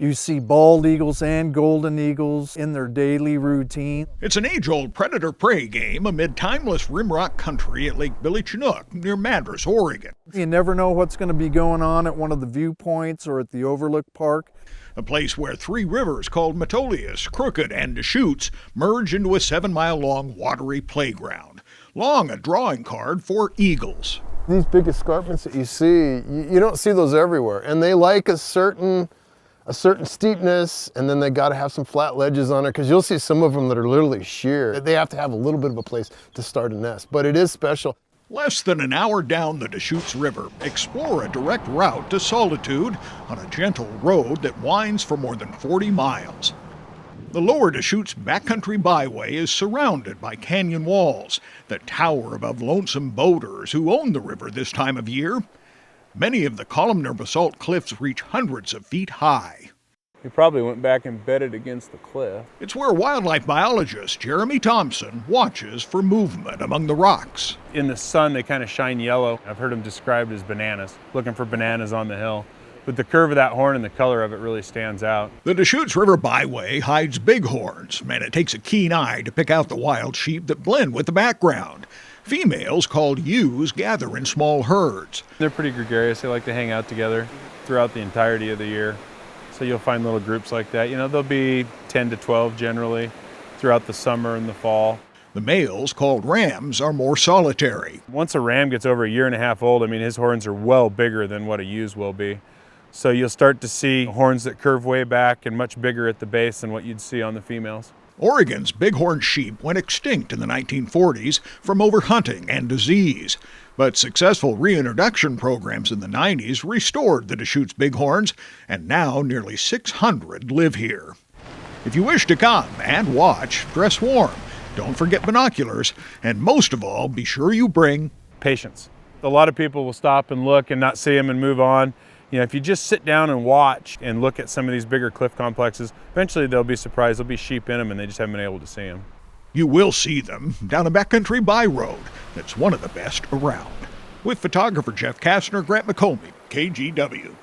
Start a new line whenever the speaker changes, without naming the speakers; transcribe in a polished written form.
You see bald eagles and golden eagles in their daily routine.
It's an age-old predator-prey game amid timeless rimrock country at Lake Billy Chinook near Madras, Oregon.
You never know what's going to be going on at one of the viewpoints or at the Overlook Park.
A place where three rivers called Metolius, Crooked, and Deschutes merge into a 7-mile-long watery playground. Long a drawing card for eagles.
These big escarpments that you see, you don't see those everywhere. And they like a certain steepness, and then they got to have some flat ledges on it, because you'll see some of them that are literally sheer. They have to have a little bit of a place to start a nest, but it is special.
Less than an hour down the Deschutes River, explore a direct route to Solitude on a gentle road that winds for more than 40 miles. The lower Deschutes backcountry byway is surrounded by canyon walls that tower above lonesome boaters who own the river this time of year. Many of the columnar basalt cliffs reach hundreds of feet high.
He probably went back and bedded against the cliff.
It's where wildlife biologist Jeremy Thompson watches for movement among the rocks.
In the sun, they kind of shine yellow. I've heard them described as bananas, looking for bananas on the hill. But the curve of that horn and the color of it really stands out.
The Deschutes River Byway hides bighorns, and it takes a keen eye to pick out the wild sheep that blend with the background. Females, called ewes, gather in small herds.
They're pretty gregarious. They like to hang out together throughout the entirety of the year. So you'll find little groups like that. You know, there'll be 10 to 12 generally throughout the summer and the fall.
The males, called rams, are more solitary.
Once a ram gets over 1.5 years old, I mean, his horns are well bigger than what a ewe's will be. So you'll start to see horns that curve way back and much bigger at the base than what you'd see on the females.
Oregon's bighorn sheep went extinct in the 1940s from overhunting and disease. But successful reintroduction programs in the 90s restored the Deschutes bighorns, and now nearly 600 live here. If you wish to come and watch, dress warm. Don't forget binoculars, and most of all, be sure you bring
patience. A lot of people will stop and look and not see them and move on. You know, if you just sit down and watch and look at some of these bigger cliff complexes, eventually they'll be surprised. There'll be sheep in them and they just haven't been able to see them.
You will see them down a backcountry by road that's one of the best around. With photographer Jeff Kastner, Grant McOmie, KGW.